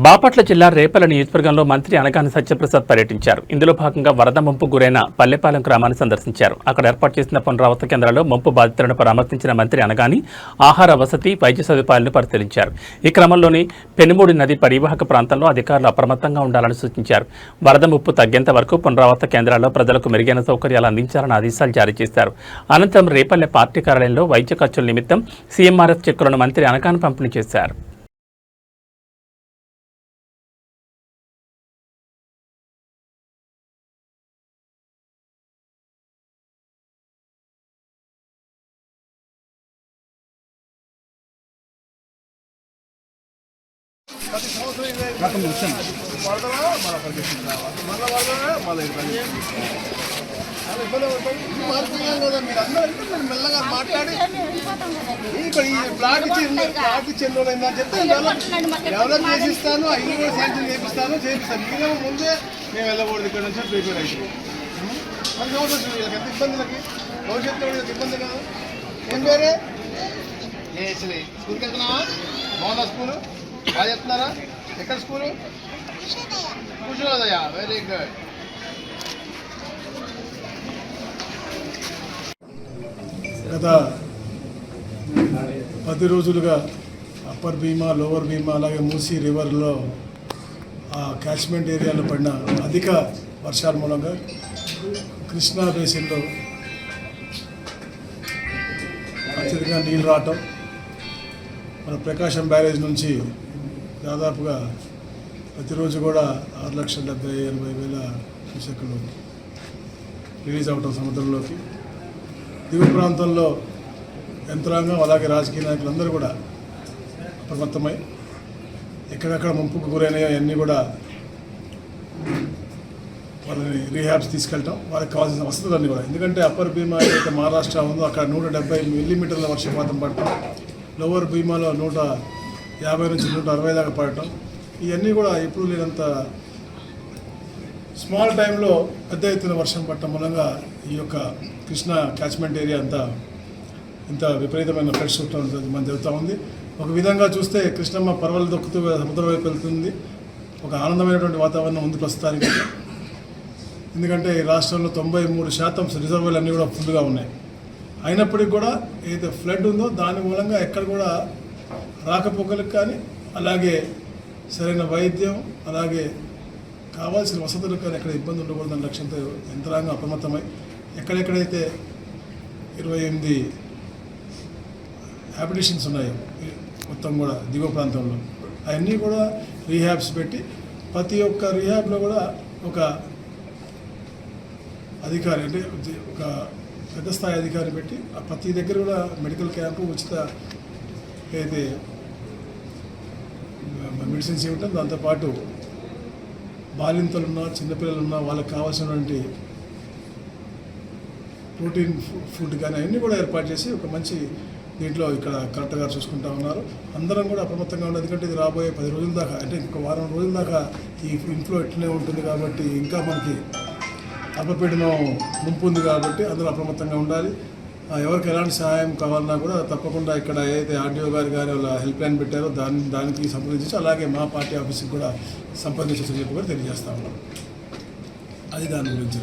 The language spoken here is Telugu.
బాపట్ల జిల్లా రేపల నియోజకవర్గంలో మంత్రి అనగాని సత్యప్రసాద్ పర్యటించారు. ఇందులో భాగంగా వరద ముంపు గురైన పల్లెపాలెం గ్రామాన్ని సందర్శించారు. అక్కడ ఏర్పాటు చేసిన పునరావాస కేంద్రాల్లో ముంపు బాధితులను పరామర్శించిన మంత్రి అనగాని ఆహార, వసతి, వైద్య సదుపాయాలను పరిశీలించారు. ఈ క్రమంలోనే పెనుమూడి నది పరివాహక ప్రాంతంలో అధికారులు అప్రమత్తంగా ఉండాలని సూచించారు. వరద ముప్పు తగ్గేంత వరకు పునరావాస కేంద్రాల్లో ప్రజలకు మెరుగైన సౌకర్యాలు అందించాలని ఆదేశాలు జారీ చేశారు. అనంతరం రేపల్లె పార్టీ కార్యాలయంలో వైద్య ఖర్చుల నిమిత్తం సీఎంఆర్ఎఫ్ చెక్కులను మంత్రి అనగాని పంపిణీ చేశారు. మెల్లగా మాట్లాడి ఇక్కడ ఈ బ్లాక్ చెందోలైందని చెప్తే డెవలప్ చేసిస్తాను, అవి కూడా శాంక్షన్ చేపిస్తాను. మీరేమో ముందే మేము వెళ్ళకూడదు ఇక్కడ నుంచి ప్రిపేర్ అయితే మనకి వీళ్ళకి ఎంత ఇబ్బందులకి భవిష్యత్తులో వీళ్ళకి ఇబ్బంది కదా. ఏం పేరే స్కూల్కి వెళ్తున్నావా? బాగుందా స్కూలు? బాగా చెప్తున్నారా? ఎక్కడ స్కూలు? కూర్చోదయ్యా, very good. గత 10 రోజులుగా అప్పర్ భీమా, లోవర్ భీమా అలాగే మూసీ రివర్లో ఆ క్యాచ్మెంట్ ఏరియాలో పడిన అధిక వర్షాల మూలంగా కృష్ణా బేసిన్లో అత్యధికంగా నీళ్ళు రావటం, మన ప్రకాశం బ్యారేజ్ నుంచి దాదాపుగా ప్రతిరోజు కూడా 6,70,000-80,000 క్యూసెక్కులు రిలీజ్ అవటం సముద్రంలోకి. దిగువ ప్రాంతంలో యంత్రాంగం అలాగే రాజకీయ నాయకులందరూ కూడా అప్రమత్తమై ఎక్కడెక్కడ ముంపుకు గురైనాయో అవన్నీ కూడా వాళ్ళని రీహాబ్స్ తీసుకెళ్ళటం, వాళ్ళకి కావాల్సిన వసతులన్నీ కూడా. ఎందుకంటే అప్పర్ భీమా ఏదైతే మహారాష్ట్ర ఉందో అక్కడ 170 మిల్లీమీటర్ల వర్షపాతం పడటం, లోవర్ భీమాలో 150 నుంచి 160 దాకా పడటం, ఇవన్నీ కూడా ఎప్పుడు లేనంత స్మాల్ టైంలో పెద్ద ఎత్తున వర్షం పడటం మూలంగా ఈ యొక్క కృష్ణా క్యాచ్మెంట్ ఏరియా అంతా ఇంత విపరీతమైన ఫ్లడ్స్ మన జరుగుతూ ఉంది. ఒక విధంగా చూస్తే కృష్ణమ్మ పర్వలు దొక్కుతూ సముద్రం వైపు వెళ్తుంది. ఒక ఆనందమైనటువంటి వాతావరణం ఉంది ప్రస్తుతానికి. ఎందుకంటే ఈ రాష్ట్రంలో 93% రిజర్వాయర్లు అన్నీ కూడా ఫుల్గా ఉన్నాయి. అయినప్పటికీ కూడా ఏదైతే ఫ్లడ్ ఉందో దాని మూలంగా ఎక్కడ కూడా రాకపోకలకు కానీ అలాగే సరైన వైద్యం అలాగే కావాల్సిన వసతులకు కానీ ఎక్కడ ఇబ్బంది ఉండకూడదని లక్ష్యంతో యంత్రాంగం అప్రమత్తమై ఎక్కడెక్కడైతే 28 హ్యాబిటేషన్స్ ఉన్నాయో మొత్తం కూడా దిగువ ప్రాంతంలో అవన్నీ కూడా రీహాబ్స్ పెట్టి ప్రతి ఒక్క రీహాబ్లో కూడా ఒక అధికారి అంటే ఒక పెద్ద స్థాయి అధికారి పెట్టి ప్రతి దగ్గర కూడా మెడికల్ క్యాంపు, ఉచిత అయితే మెడిసిన్స్ ఇవ్వటం, దాంతోపాటు బాలింతలున్నా చిన్నపిల్లలున్నా వాళ్ళకి కావాల్సినటువంటి ప్రోటీన్ ఫుడ్ కానీ అవన్నీ కూడా ఏర్పాటు చేసి ఒక మంచి దీంట్లో ఇక్కడ కరెక్ట్గా చూసుకుంటా ఉన్నారు. అందరం కూడా అప్రమత్తంగా ఉండదు. ఎందుకంటే ఇది రాబోయే 10 రోజుల దాకా అంటే ఇంకొక వారం రోజుల దాకా ఈ ఇన్ఫ్లో ఎట్లనే ఉంటుంది కాబట్టి ఇంకా మనకి అల్పపీడనం ముంపు ఉంది కాబట్టి అందరూ అప్రమత్తంగా ఉండాలి. ఎవరికి ఎలాంటి సహాయం కావాలన్నా కూడా తప్పకుండా ఇక్కడ ఏదైతే ఆర్డీఓ గారు వాళ్ళ హెల్ప్ లైన్ పెట్టారో దానికి సంప్రదించి అలాగే మా పార్టీ ఆఫీస్కి కూడా సంప్రదించని చెప్పి కూడా తెలియజేస్తా ఉన్నాం. అది దాని గురించి.